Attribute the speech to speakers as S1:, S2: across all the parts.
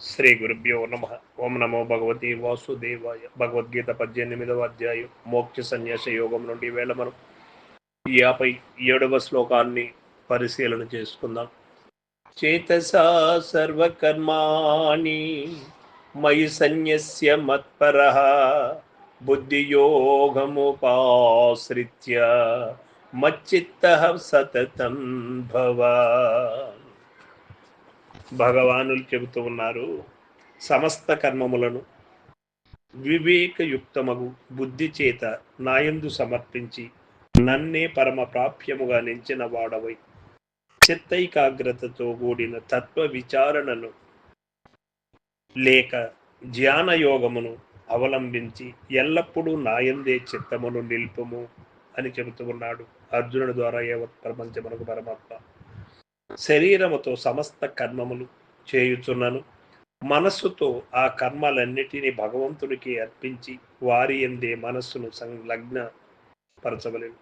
S1: శ్రీ గురుభ్యో నమ. ఓం నమో భగవతి వాసుదేవాయ. భగవద్గీత 18వ అధ్యాయం మోక్ష సన్యాస యోగం నుండి వేళ మనం 57వ శ్లోకాన్ని పరిశీలన చేసుకుందాం. చేతసా సర్వకర్మాణి మయి సన్యస్య మత్పరః బుద్ధియోగముపాశ్రిత్య మచ్చిత్తః సతతం భవ. భగవానులు చెబుతూ ఉన్నారు, సమస్త కర్మములను వివేకయుక్తమగు బుద్ధి చేత నాయందు సమర్పించి నన్నే పరమ ప్రాప్యముగా నించిన వాడవై చిత్తైకాగ్రతతో కూడిన తత్వ విచారణను లేక ధ్యానయోగమును అవలంబించి ఎల్లప్పుడూ నాయందే చిత్తమును నిల్పుము అని చెబుతూ ఉన్నాడు అర్జునుడి ద్వారా. యావత్ ప్రపంచమునకు పరమాత్మ శరీరముతో సమస్త కర్మములు చేయుచున్నను, మనస్సుతో ఆ కర్మలన్నిటినీ భగవంతుడికి అర్పించి వారి యందే మనస్సును సంలగ్న పరచవలెను.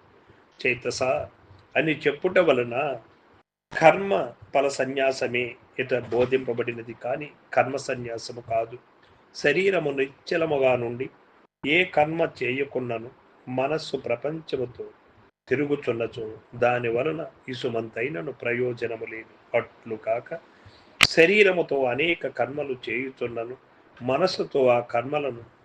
S1: చేతస అని చెప్పుట వలన కర్మ ఫల సన్యాసమే ఇట బోధింపబడినది, కానీ కర్మ సన్యాసము కాదు. శరీరము నిశ్చలముగా నుండి ఏ కర్మ చేయకున్నను మనస్సు ప్రపంచముతో తిరుగుచున్నచో దాని వలన ఇసుమంతైనను ప్రయోజనము లేదు. అట్లు కాక శరీరముతో అనేక కర్మలు చేయుచున్నను మనస్సుతో ఆ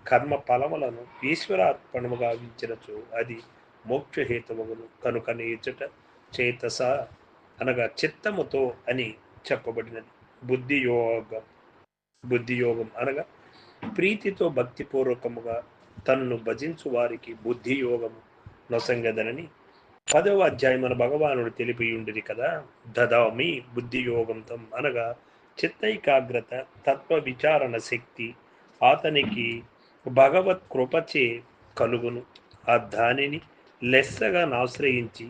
S1: కర్మ ఫలములను ఈశ్వరార్పణముగా వించినచో అది మోక్షహేతువగును. కనుకనే ఇచ్చట చేతస అనగా చిత్తముతో అని చెప్పబడినది. బుద్ధియోగం అనగా ప్రీతితో భక్తిపూర్వకముగా తన్ను భజించు వారికి బుద్ధియోగము నొసంగదనని 10వ అధ్యాయం మన భగవానుడు తెలిపి ఉండిది కదా. దదామి బుద్ధియోగంతం అనగా చిత్తైకాగ్రత, తత్వ విచారణ శక్తి అతనికి భగవత్ కృపచే కలుగును. ఆ దానిని లెస్సగా ఆశ్రయించి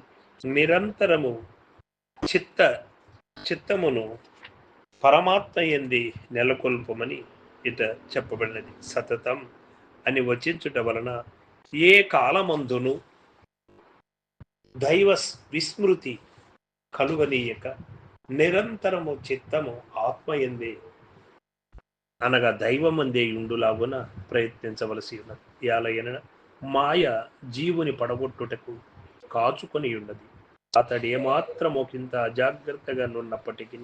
S1: నిరంతరము చిత్తమును పరమాత్మ యందే నెలకొల్పమని ఇట చెప్పబడినది. సతతం అని వచించుట వలన ఏ కాలమందును దైవ విస్మృతి కలుగనీయక నిరంతరము చిత్తము ఆత్మయందే అనగా దైవమందే ఉండులాగున ప్రయత్నించవలసి ఉన్నది. యాలయన మాయ జీవుని పడగొట్టుటకు కాచుకొని ఉన్నది. అతడు ఏమాత్రమొకింత అజాగ్రత్తగా నున్నప్పటికీ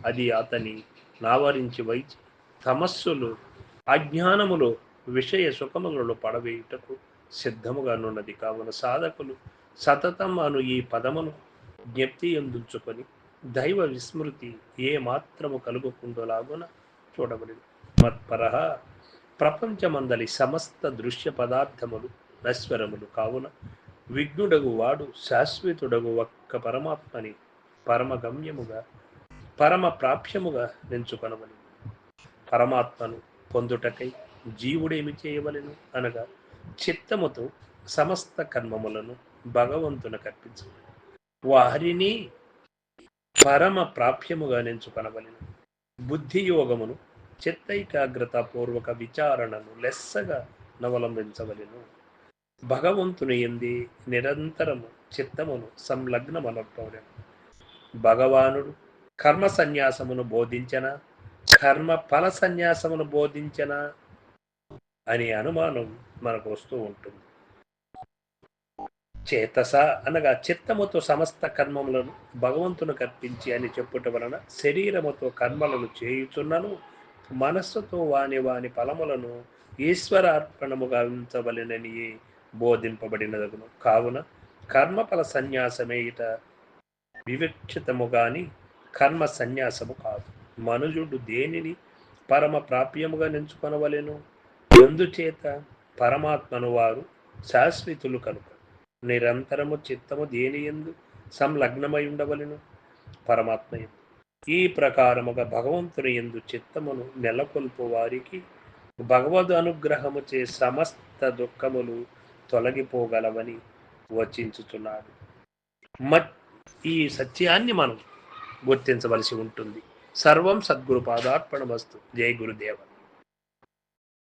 S1: అది అతని నావరించి వైచి తమస్సులు అజ్ఞానములో విషయ సుఖములలో పడవేయుటకు సిద్ధముగా నున్నది. కావున సాధకులు సతతం అను ఈ పదమును జ్ఞప్తి ఎందుంచుకొని దైవ విస్మృతి ఏ మాత్రము కలుగుకుండలాగున చూడబడింది. మత్పరః ప్రపంచమందలి సమస్త దృశ్య పదార్థములు నశ్వరములు కావున విఘ్నుడగు వాడు శాశ్వతుడగు ఒక్క పరమాత్మని పరమగమ్యముగా పరమ ప్రాప్యముగా నెంచుకొనవలెను. పరమాత్మను పొందుటకై జీవుడేమి చేయవలెను అనగా చిత్తముతో సమస్త కర్మములను భగవంతునికి అర్పించవలెను. వారిని పరమ ప్రాప్యముగా నెంచుకొనవలెను. బుద్ధియోగమును చిత్తైకాగ్రత పూర్వక విచారణను లెస్సగా నవలంబించవలెను. భగవంతుని యందే నిరంతరము చిత్తమును సంలగ్నమనర్పవలెను. భగవానుడు కర్మ సన్యాసమును బోధించనా, కర్మ ఫల సన్యాసమును బోధించనా అనే అనుమానం మనకు వస్తూ ఉంటుంది. చేతస అనగా చిత్తముతో సమస్త కర్మములను భగవంతునికి అర్పించి అని చెప్పుట వలన శరీరముతో కర్మలను చేయుచున్నను మనస్సుతో వాని ఫలములను ఈశ్వరార్పణముగా ఉంచవలెనని బోధింపబడినదగును. కావున కర్మఫల సన్యాసమే ఇట వివక్షితము గాని కర్మ సన్యాసము కాదు. మనుజుడు దేనిని పరమ ప్రాప్యముగా నెంచుకొనవలెను? ఎందుచేత పరమాత్మను వారు శాశ్వతులు కనుక నిరంతరము చిత్తము దేని యందు సంలగ్నమై ఉండవలెను? పరమాత్మ యందు. ఈ ప్రకారముగా భగవంతుని యందు చిత్తమును నెలకొల్పు వారికి భగవద్ అనుగ్రహము చే సమస్త దుఃఖములు తొలగిపోగలవని వచించుచున్నాడు. ఈ సత్యాన్ని మనం గుర్తించవలసి ఉంటుంది. సర్వం సద్గురు పాదార్పణమస్తు. జై గురుదేవ.